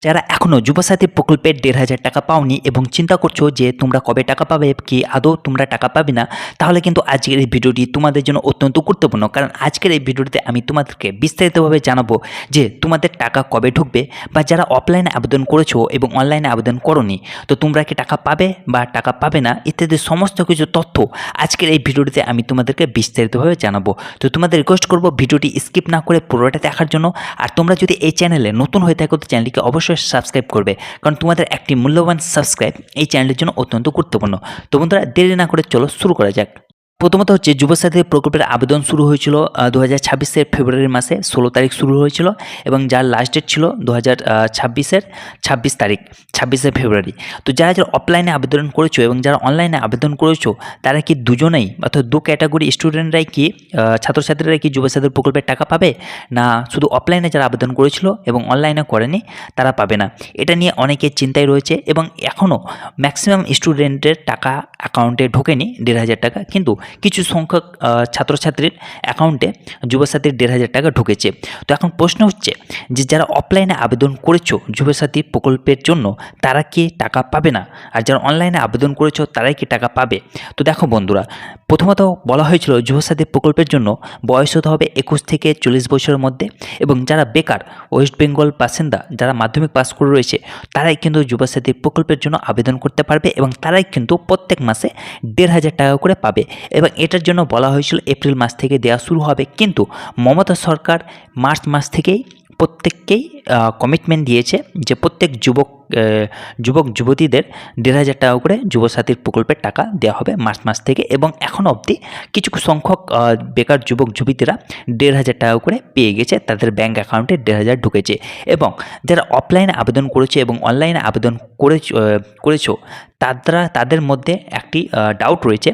যারা এখনও যুবসাথী প্রকল্পের ১,৫০০ টাকা পাওনি এবং চিন্তা করছো যে তোমরা কবে টাকা পাবে কি আদৌ তোমরা টাকা পাবে না, তাহলে কিন্তু আজকের এই ভিডিওটি তোমাদের জন্য অত্যন্ত গুরুত্বপূর্ণ। কারণ আজকের এই ভিডিওটিতে আমি তোমাদেরকে বিস্তারিতভাবে জানাবো যে তোমাদের টাকা কবে ঢুকবে, বা যারা অফলাইনে আবেদন করেছো এবং অনলাইনে আবেদন করোনি, তো তোমরা কি টাকা পাবে বা টাকা পাবে না ইত্যাদি সমস্ত কিছু তথ্য আজকের এই ভিডিওটিতে আমি তোমাদেরকে বিস্তারিতভাবে জানাবো। তো তোমাদের রিকোয়েস্ট করবো ভিডিওটি স্কিপ না করে পুরোটা দেখার জন্য। আর তোমরা যদি এই চ্যানেলে নতুন হয়ে থাকো তো চ্যানেলটিকে অবশ্যই সাবস্ক্রাইব করবে, কারণ তোমাদের একটি মূল্যবান সাবস্ক্রাইব এই চ্যানেলের জন্য অত্যন্ত গুরুত্বপূর্ণ। তো বন্ধুরা, দেরি না করে চলো শুরু করা যাক। প্রথমত হচ্ছে যুবসাথী প্রকল্পের আবেদন শুরু হয়েছিল 2026-এর ফেব্রুয়ারি মাসে 16 তারিখ শুরু হয়েছিল, এবং যার লাস্ট ডেট ছিল 2026-এর 26 তারিখ, 26শে ফেব্রুয়ারি। তো যারা যারা অফলাইনে আবেদন করেছো এবং যারা অনলাইনে আবেদন করেছো, তারা কি দুজনেই অর্থাৎ দু ক্যাটাগরি স্টুডেন্টরাই কি ছাত্রছাত্রীরা কি যুবসাথী প্রকল্পের টাকা পাবে, না শুধু অফলাইনে যারা আবেদন করেছিল এবং অনলাইনে করেনি তারা পাবে না? এটা নিয়ে অনেকের চিন্তায় রয়েছে, এবং এখনও ম্যাক্সিমাম স্টুডেন্টের টাকা অ্যাকাউন্টে ঢোকেনি 1,৫০০ টাকা, কিন্তু কিছু সংখ্যক ছাত্রছাত্রীর অ্যাকাউন্টে যুবসাথীর 1,৫০০ টাকা ঢুকেছে। তো এখন প্রশ্ন হচ্ছে যে যারা অফলাইনে আবেদন করেছো যুবসাথী প্রকল্পের জন্য, তারা কি টাকা পাবে না? আর যারা অনলাইনে আবেদন করেছো তারাই কি টাকা পাবে? তো দেখো বন্ধুরা, প্রথমত বলা হয়েছিল যুবসাথী প্রকল্পের জন্য বয়স হতে হবে 21 থেকে 40 বছরের মধ্যে, এবং যারা বেকার ওয়েস্ট বেঙ্গল বাসিন্দা যারা মাধ্যমিক পাস করে রয়েছে তারাই কিন্তু যুবসাথী প্রকল্পের জন্য আবেদন করতে পারবে, এবং তারাই কিন্তু প্রত্যেক মাসে 1,৫০০ টাকা করে পাবে। এবং এটার জন্য বলা হয়েছিল এপ্রিল মাস থেকে দেওয়া শুরু হবে, কিন্তু মমতা সরকার মার্চ মাস থেকেই প্রত্যেককেই কমিটমেন্ট দিয়েছে যে প্রত্যেক যুবক যুবতীদের 1,৫০০ টাকা করে যুবসাথীর প্রকল্পের টাকা দেওয়া হবে মার্চ মাস থেকে, এবং এখন অবধি কিছু সংখ্যক বেকার যুবক যুবতীরা 1,৫০০ টাকা করে পেয়ে গেছে, তাদের ব্যাঙ্ক অ্যাকাউন্টে 1,৫০০ ঢুকেছে। এবং যারা অফলাইনে আবেদন করেছে এবং অনলাইনে আবেদন করেছো তাদের মধ্যে একটি ডাউট রয়েছে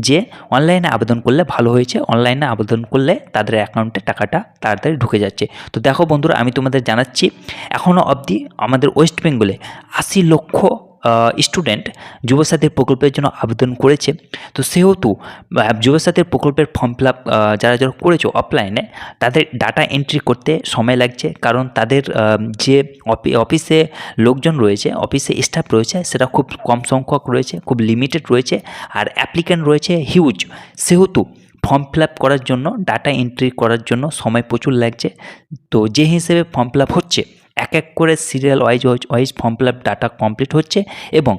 যে অনলাইনে আবেদন করলে ভালো হয়েছে, অনলাইনে আবেদন করলে তাদের অ্যাকাউন্টে টাকাটা তাড়াতাড়ি ঢুকে যাচ্ছে। তো দেখো বন্ধুরা, আমি তোমাদের জানাচ্ছি এখনও অবধি আমাদের ওয়েস্ট বেঙ্গলে 80 লক্ষ স্টুডেন্ট যুবসাথীর প্রকল্পের জন্য আবেদন করেছে। তো সেহেতু যুবসাথীর প্রকল্পের ফর্ম ফিল আপ যারা যারা করেছো অফলাইনে, তাদের ডাটা এন্ট্রি করতে সময় লাগছে, কারণ তাদের যে অফিসে লোকজন রয়েছে, অফিসে স্টাফ রয়েছে, সেটা খুব কম সংখ্যক রয়েছে, খুব লিমিটেড রয়েছে, আর অ্যাপ্লিক্যান্ট রয়েছে হিউজ। সেহেতু ফর্ম ফিল আপ করার জন্য, ডাটা এন্ট্রি করার জন্য সময় প্রচুর লাগছে। তো যে হিসেবে ফর্ম ফিল আপ হচ্ছে, এক এক করে serial wise form fill up data complete হচ্ছে, এবং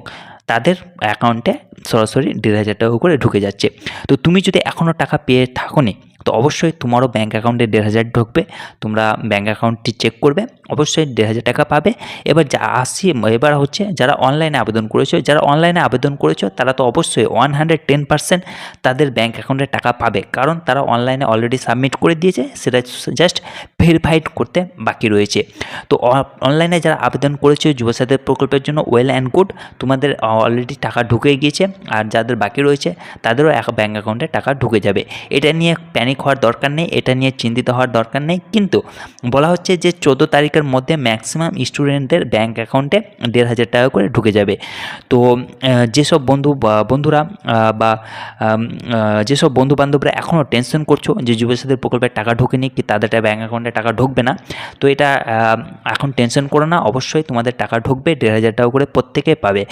তাদের অ্যাকাউন্টে সরাসরি 1,৫০০ টাকা করে ঢুকে যাচ্ছে। তো তুমি যদি এখনও টাকা পেয়ে থাকোনি, তো অবশ্যই তোমারও ব্যাঙ্ক অ্যাকাউন্টে 1,৫০০ ঢুকবে। তোমরা ব্যাঙ্ক অ্যাকাউন্টটি চেক করবে, অবশ্যই 1,৫০০ টাকা পাবে। এবার হচ্ছে যারা অনলাইনে আবেদন করেছো, যারা অনলাইনে আবেদন করেছো তারা তো অবশ্যই 110% তাদের ব্যাঙ্ক অ্যাকাউন্টে টাকা পাবে, কারণ তারা অনলাইনে অলরেডি সাবমিট করে দিয়েছে, সেটা জাস্ট ভেরিফাইড করতে বাকি রয়েছে। তো অনলাইনে যারা আবেদন করেছে যুবসাথী প্রকল্পের জন্য, ওয়েল অ্যান্ড গুড, তোমাদের অলরেডি টাকা ঢুকে গিয়েছে। আর যাদের বাকি রয়েছে তাদেরও ব্যাঙ্ক অ্যাকাউন্টে টাকা ঢুকে যাবে। এটা নিয়ে প্যানিক হওয়ার দরকার নেই, এটা নিয়ে চিন্তিত হওয়ার দরকার নেই। কিন্তু বলা হচ্ছে যে 14 তারিখের মধ্যে ম্যাক্সিমাম স্টুডেন্টদের ব্যাঙ্ক অ্যাকাউন্টে 1,৫০০ টাকা করে ঢুকে যাবে। তো যেসব বন্ধুরা বা যেসব বন্ধুবান্ধবরা এখনও টেনশন করছো যে যুবসাথী প্রকল্পের টাকা ঢোকেনি, কি তাদের ব্যাঙ্ক অ্যাকাউন্টে টাকা ঢুকবে না, তো এটা এখন টেনশন করো না, অবশ্যই তোমাদের টাকা ঢুকবে, 1,৫০০ টাকা করে প্রত্যেকে পাবে।